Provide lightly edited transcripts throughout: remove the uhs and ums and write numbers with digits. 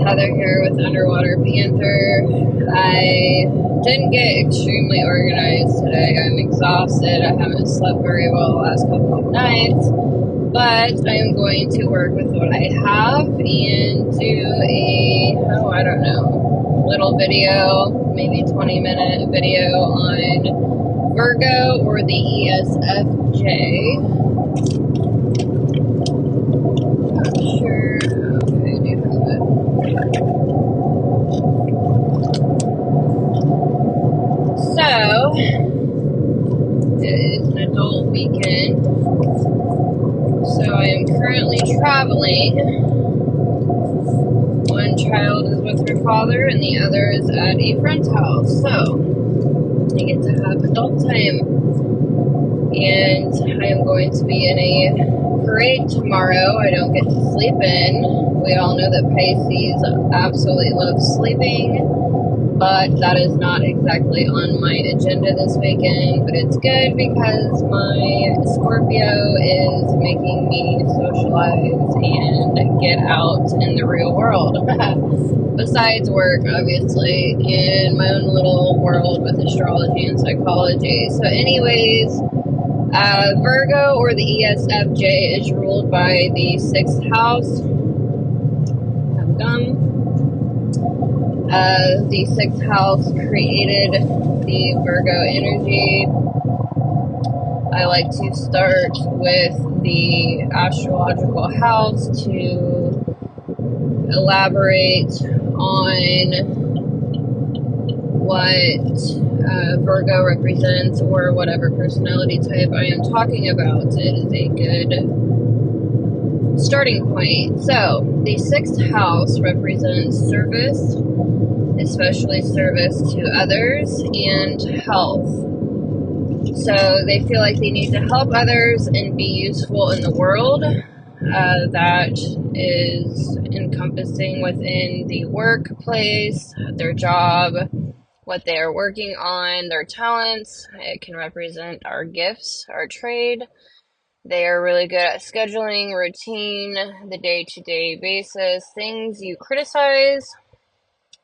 Heather here with Underwater Panther. I didn't get extremely organized today. I'm exhausted. I haven't slept very well the last couple of nights, but I am going to work with what I have and do I don't know, little video, maybe 20-minute video on Virgo or the Esfj. Not sure. Okay, I do have it. So, it is an adult weekend. So I am currently traveling. One child is with her father and the other is at a friend's house. So, I get to have adult time. And I am going to be in a parade tomorrow. I don't get to sleep in. We all know that Pisces absolutely love sleeping, but that is not exactly on my agenda this weekend. But it's good because my Scorpio is making me socialize and get out in the real world. Besides work, obviously, in my own little world with astrology and psychology. So anyways, Virgo or the ESFJ is ruled by the 6th house. The 6th house created the Virgo energy. I like to start with the astrological house to elaborate on what Virgo represents or whatever personality type I am talking about. It is a good starting point. So, the 6th house represents service, especially service to others, and health. So, they feel like they need to help others and be useful in the world. That is encompassing within the workplace, their job, what they are working on, their talents. It can represent our gifts, our trade. They are really good at scheduling, routine, the day-to-day basis, things you criticize.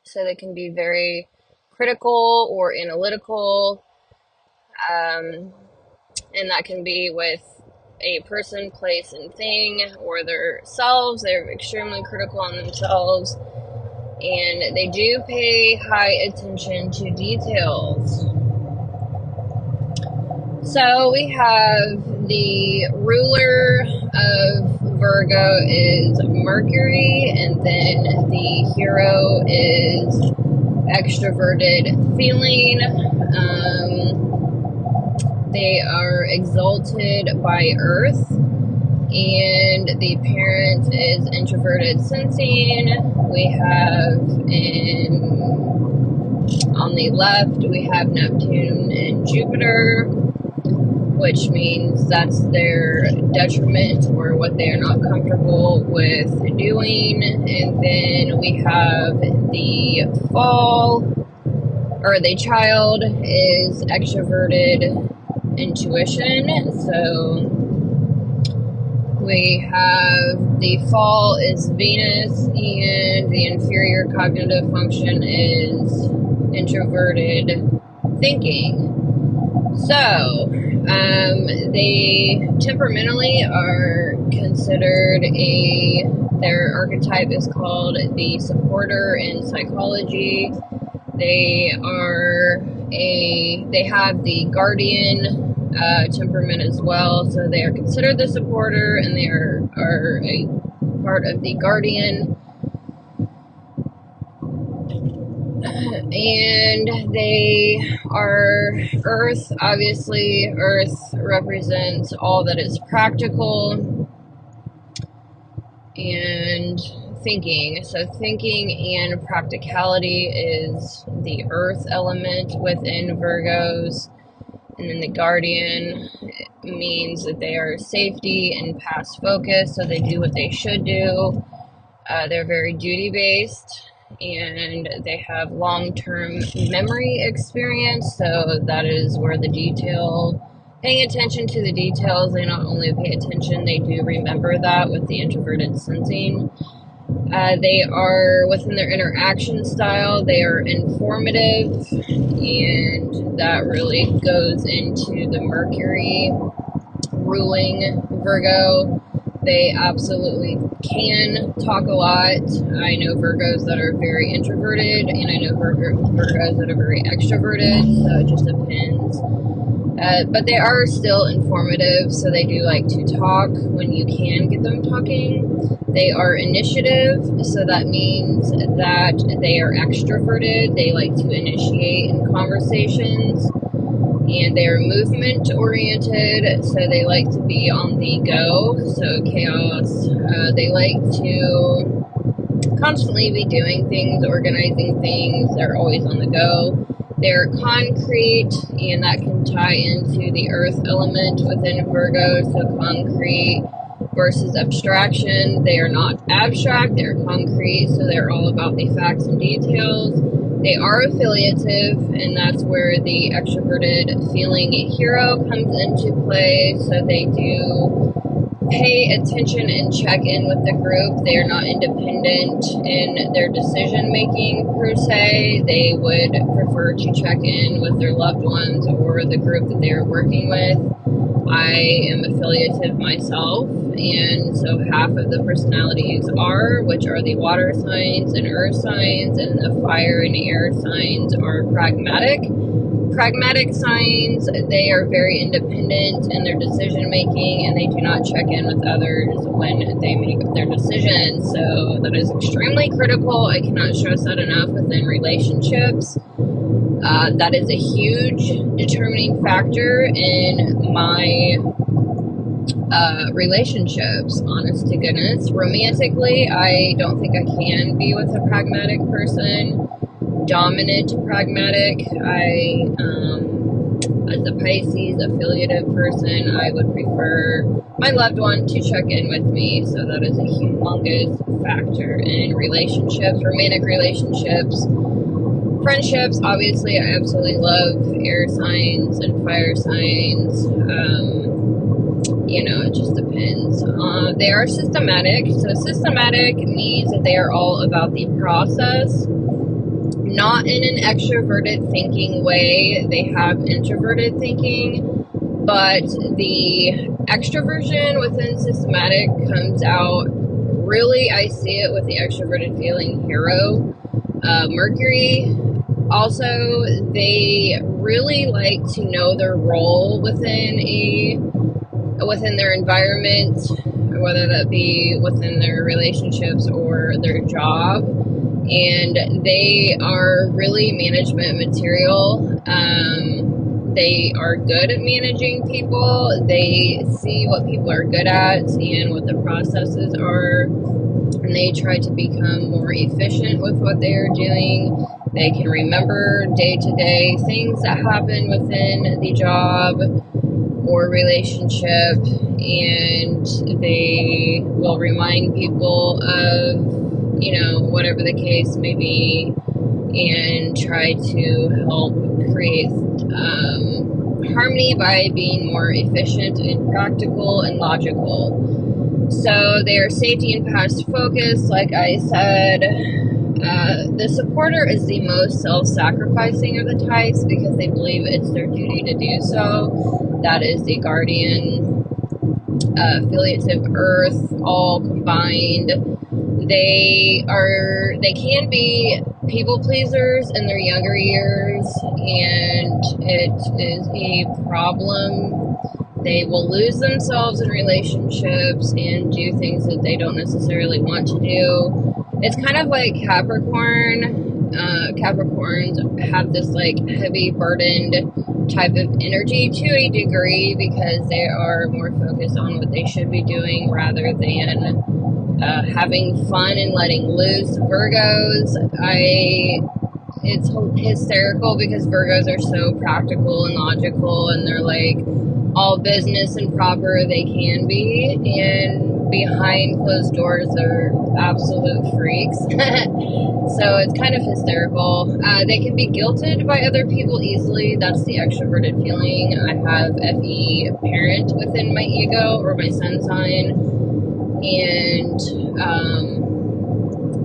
So they can be very critical or analytical. And that can be with a person, place, and thing, or themselves. They're extremely critical on themselves. And they do pay high attention to details. So we have the ruler of Virgo is Mercury, and then the hero is extroverted feeling. They are exalted by Earth, and the parent is introverted sensing. We have on the left, we have Neptune and Jupiter, which means that's their detriment or what they are not comfortable with doing. And then we have the fall, or the child is extroverted intuition. So we have the fall is Venus, and the inferior cognitive function is introverted thinking. So, they temperamentally are considered their archetype is called the supporter in psychology. They have the guardian temperament as well, so they are considered the supporter, and they are a part of the guardian. And they are Earth. Obviously, Earth represents all that is practical and thinking. So thinking and practicality is the Earth element within Virgos. And then the guardian means that they are safety and past focus, so they do what they should do. They're very duty-based, and they have long-term memory experience, so that is where the paying attention to the details, they not only pay attention, they do remember that with the introverted sensing. They are, within their interaction style, they are informative, and that really goes into the Mercury ruling Virgo. They absolutely can talk a lot. I know Virgos that are very introverted, and I know Virgos that are very extroverted, so it just depends. But they are still informative, so they do like to talk when you can get them talking. They are initiative, so that means that they are extroverted. They like to initiate in conversations. And they are movement oriented, so they like to be on the go, so chaos. They like to constantly be doing things, organizing things. They're always on the go. They're concrete, and that can tie into the earth element within Virgo, so concrete versus abstraction. They are not abstract, they're concrete, so they're all about the facts and details. They are affiliative, and that's where the extroverted feeling hero comes into play. So they do pay attention and check in with the group. They are not independent in their decision making per se. They would prefer to check in with their loved ones or the group that they are working with. I am affiliative myself, and so half of the personalities are, which are the water signs and earth signs, and the fire and air signs are pragmatic. Pragmatic signs, they are very independent in their decision making, and they do not check in with others when they make their decisions. So that is extremely critical. I cannot stress that enough within relationships. That is a huge determining factor in my relationships, honest to goodness. Romantically, I don't think I can be with a pragmatic person. Dominant pragmatic, as a Pisces affiliative person, I would prefer my loved one to check in with me, so that is a humongous factor in relationships, romantic relationships. Friendships, obviously, I absolutely love air signs and fire signs. It just depends. They are systematic. So systematic means that they are all about the process, not in an extroverted thinking way. They have introverted thinking, but the extroversion within systematic comes out, really, I see it with the extroverted feeling hero. Mercury, also, they really like to know their role within their environment, whether that be within their relationships or their job. And they are really management material. They are good at managing people. They see what people are good at and what the processes are, and they try to become more efficient with what they are doing. They can remember day-to-day things that happen within the job or relationship, and they will remind people of, whatever the case may be, and try to help create harmony by being more efficient and practical and logical. So they are safety and past focus, like I said. The supporter is the most self-sacrificing of the types because they believe it's their duty to do so. That is the guardian, affiliative earth, all combined. They can be people pleasers in their younger years, and it is a problem. They will lose themselves in relationships and do things that they don't necessarily want to do. It's kind of like Capricorn. Capricorns have this heavy burdened type of energy to a degree because they are more focused on what they should be doing rather than having fun and letting loose. Virgos, it's hysterical because Virgos are so practical and logical, and they're all business and proper they can be, and behind closed doors they're absolute freaks. So it's kind of hysterical. They can be guilted by other people easily. That's the extroverted feeling. I have FE parent within my ego or my sun sign, and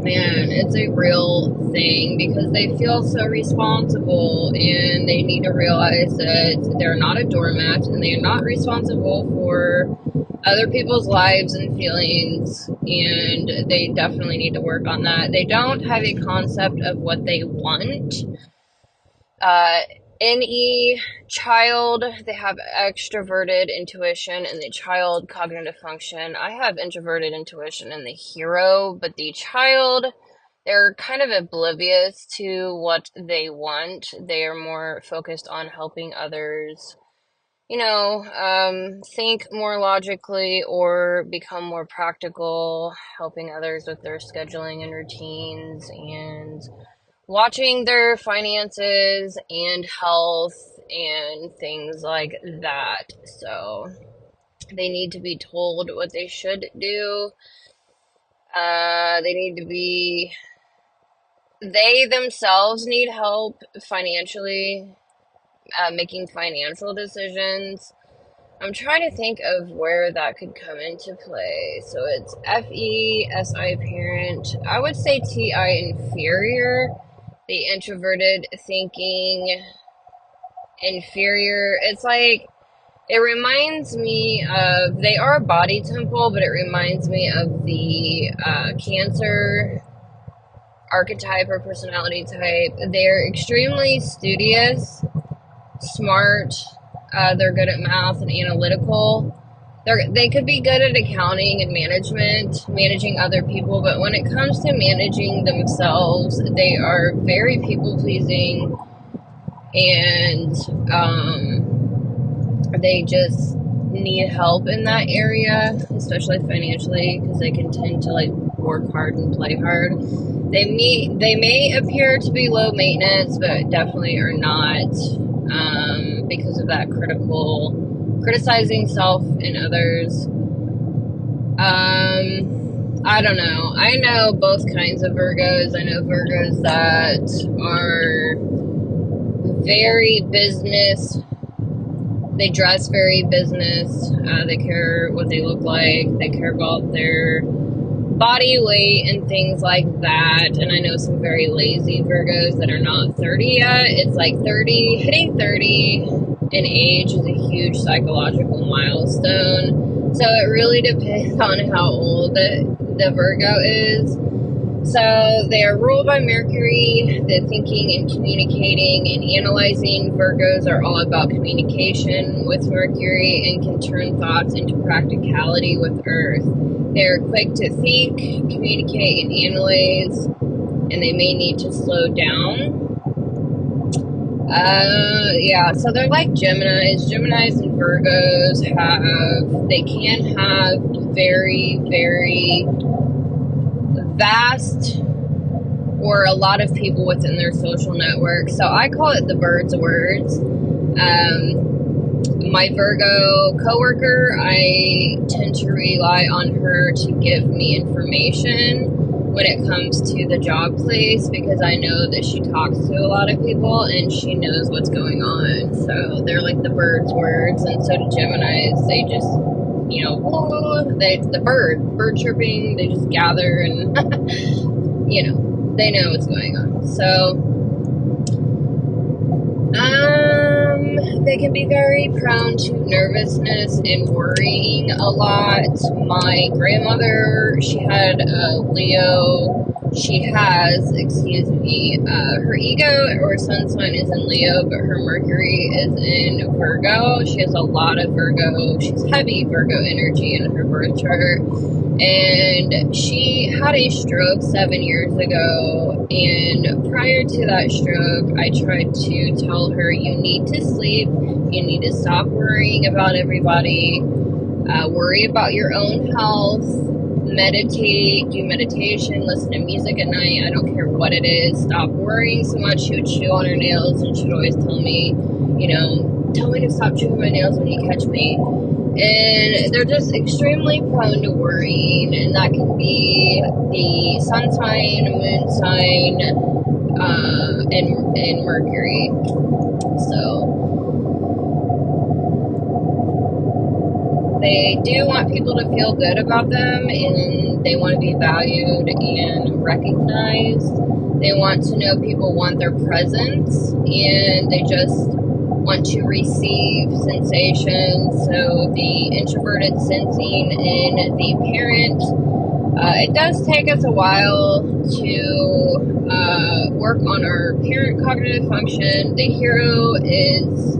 man, it's a real thing because they feel so responsible and they need to realize that they're not a doormat and they're not responsible for other people's lives and feelings, and they definitely need to work on that. They don't have a concept of what they want. NE child, they have extroverted intuition and the child cognitive function. I have introverted intuition and the hero, but the child, they're kind of oblivious to what they want. They are more focused on helping others, think more logically or become more practical, helping others with their scheduling and routines and watching their finances and health and things like that. So they need to be told what they should do. They themselves need help financially, making financial decisions. I'm trying to think of where that could come into play. So it's FE, SI parent. I would say TI inferior. The introverted thinking inferior. It's like, it reminds me of, they are a body temple, but it reminds me of the Cancer archetype or personality type. They're extremely studious, smart, they're good at math and analytical. They could be good at accounting and management, managing other people, but when it comes to managing themselves, they are very people-pleasing, and they just need help in that area, especially financially, because they can tend to work hard and play hard. They may appear to be low maintenance, but definitely are not, because of that criticizing self and others. I don't know. I know both kinds of Virgos. I know Virgos that are very business. They dress very business. They care what they look like. They care about their body weight and things like that. And I know some very lazy Virgos that are not 30 yet. It's like 30, hitting 30 in age is a huge psychological milestone. So it really depends on how old the Virgo is. So they are ruled by Mercury. The thinking and communicating and analyzing Virgos are all about communication with Mercury and can turn thoughts into practicality with Earth. They're quick to think, communicate, and analyze, and they may need to slow down. So they're like Geminis. Geminis and Virgos they can have very, very vast or a lot of people within their social network. So I call it the bird's words. My Virgo coworker, I tend to rely on her to give me information when it comes to the job place, because I know that she talks to a lot of people and she knows what's going on. So they're like the bird's words, and so do Geminis. They just, the bird chirping, they just gather and, they know what's going on. So, they can be very prone to nervousness and worrying a lot. My grandmother, she had a Leo. Her ego or sun sign is in Leo, but her Mercury is in Virgo. She has a lot of Virgo. She's heavy Virgo energy in her birth chart. And she had a stroke 7 years ago. And prior to that stroke, I tried to tell her, you need to sleep. You need to stop worrying about everybody. Worry about your own health. Meditate, do meditation, listen to music at night. I don't care what it is. Stop worrying so much. She would chew on her nails, and she would always tell me, tell me to stop chewing my nails when you catch me. And they're just extremely prone to worrying, and that can be the sun sign, moon sign, and Mercury. So they do want people to feel good about them, and they want to be valued and recognized. They want to know people want their presence, and they just want to receive sensations. So the introverted sensing in the parent, it does take us a while to work on our parent cognitive function. The hero is,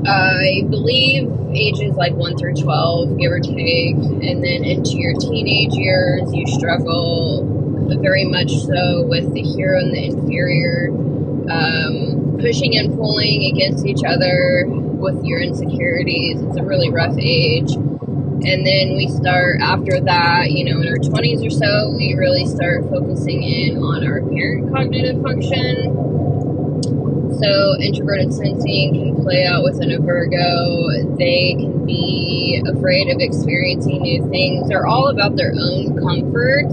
I believe, ages like 1 through 12, give or take, and then into your teenage years, you struggle very much so with the hero and the inferior, pushing and pulling against each other with your insecurities. It's a really rough age. And then we start, after that, in our 20s or so, we really start focusing in on our parent cognitive function. So introverted sensing can play out within a Virgo. They can be afraid of experiencing new things. They're all about their own comfort.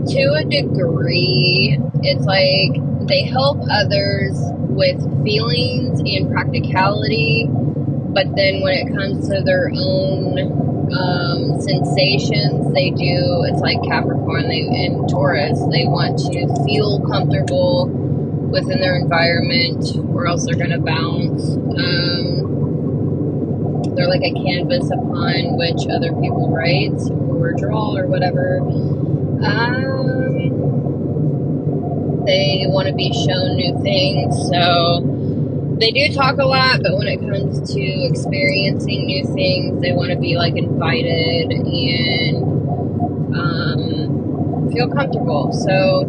To a degree, it's like they help others with feelings and practicality, but then when it comes to their own sensations, it's like Capricorn and Taurus. They want to feel comfortable within their environment, or else they're going to bounce. They're like a canvas upon which other people write or draw or whatever. They want to be shown new things, so they do talk a lot, but when it comes to experiencing new things, they want to be like invited and feel comfortable. So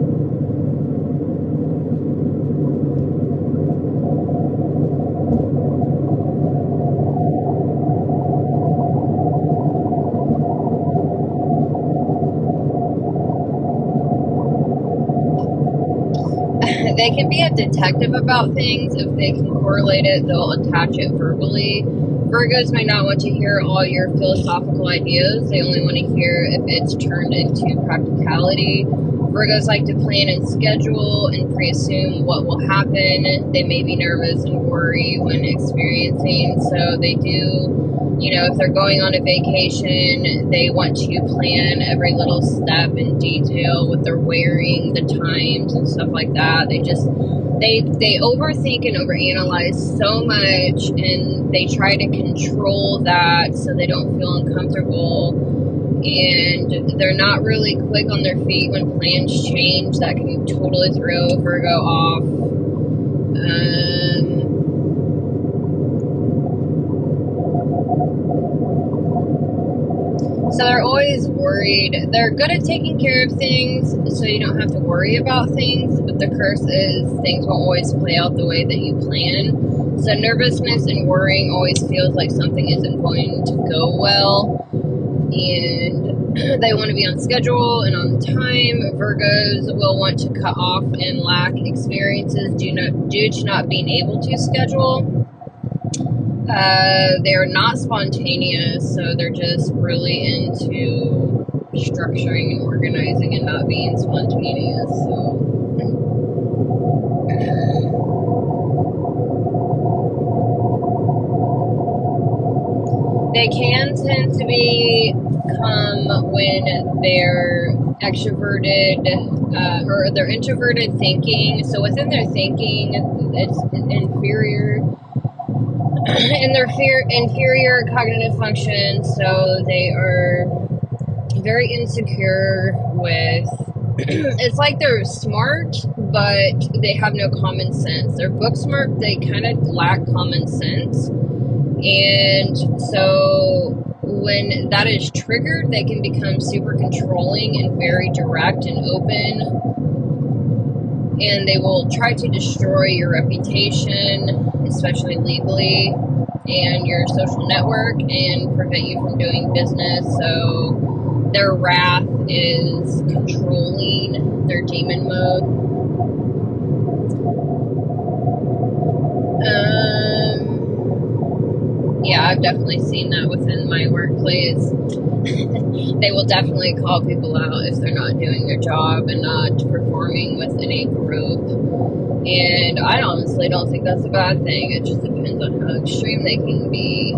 they can be a detective about things. If they can correlate it, they'll attach it verbally. Virgos may not want to hear all your philosophical ideas. They only want to hear if it's turned into practicality. Virgos like to plan and schedule and pre-assume what will happen. They may be nervous and worry when experiencing. So they do, if they're going on a vacation, they want to plan every little step in detail, what they're wearing, the times and stuff like that. They overthink and overanalyze so much, and they try to control that so they don't feel uncomfortable. And they're not really quick on their feet when plans change. That can totally throw a Virgo off. So they're always worried. They're good at taking care of things, so you don't have to worry about things, but the curse is things won't always play out the way that you plan. So nervousness and worrying always feels like something isn't going to go well, and they want to be on schedule and on time. Virgos will want to cut off and lack experiences due to not being able to schedule. They're not spontaneous, so they're just really into structuring and organizing and not being spontaneous. So they can tend to become, when they're extroverted or they're introverted thinking. So within their thinking, it's inferior. In their inferior cognitive function, so they are very insecure with, it's like they're smart, but they have no common sense. They're book smart, they kind of lack common sense. And so when that is triggered, they can become super controlling and very direct and open. And they will try to destroy your reputation, especially legally, and your social network, and prevent you from doing business. So their wrath is controlling, their demon mode. Yeah, I've definitely seen that within my workplace. They will definitely call people out if they're not doing their job and not performing within a group. And I honestly don't think that's a bad thing. It just depends on how extreme they can be.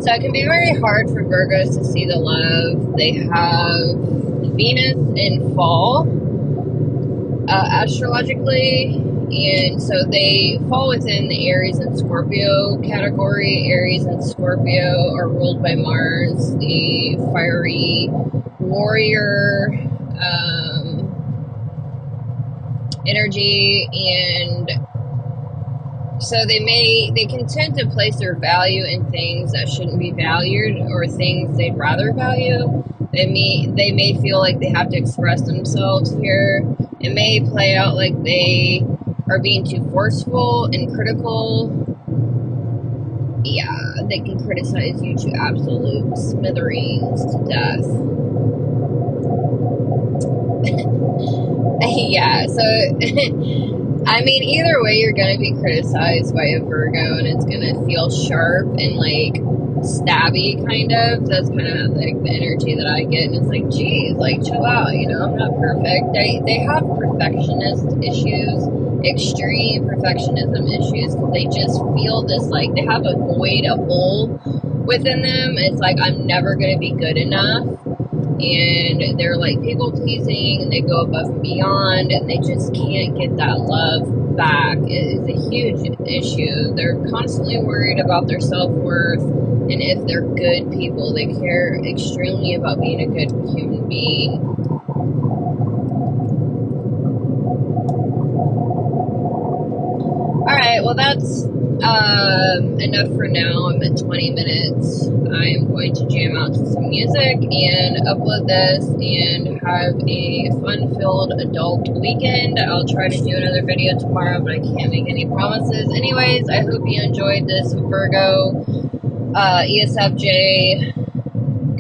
So it can be very hard for Virgos to see the love. They have Venus in fall, astrologically, and so they fall within the Aries and Scorpio category. Aries and Scorpio are ruled by Mars, the fiery warrior energy, and so they can tend to place their value in things that shouldn't be valued, or things they'd rather value. They may feel like they have to express themselves here. It may play out like they are being too forceful and critical. Yeah, they can criticize you to absolute smithereens to death. Yeah, so I mean, either way, you're going to be criticized by a Virgo, and it's going to feel sharp and, like, stabby, kind of. That's kind of, like, the energy that I get, and it's like, geez, like, chill out, you know, I'm not perfect. They have perfectionist issues, extreme perfectionism issues, because they just feel this, like, they have a void, a hole within them. It's like, I'm never going to be good enough. And they're like people pleasing, and they go above and beyond, and they just can't get that love back. It is a huge issue. They're constantly worried about their self-worth, and if they're good people, they care extremely about being a good human being. Alright, well that's enough for now. I'm at 20 minutes. I am going to jam out to some music and upload this and have a fun-filled adult weekend. I'll try to do another video tomorrow, but I can't make any promises. Anyways, I hope you enjoyed this Virgo ESFJ,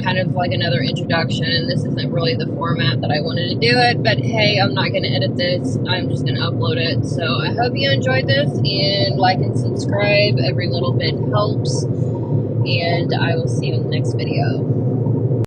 kind of like another introduction. This isn't really the format that I wanted to do it, but hey, I'm not going to edit this. I'm just going to upload it. So I hope you enjoyed this, and like and subscribe. Every little bit helps, and I will see you in the next video.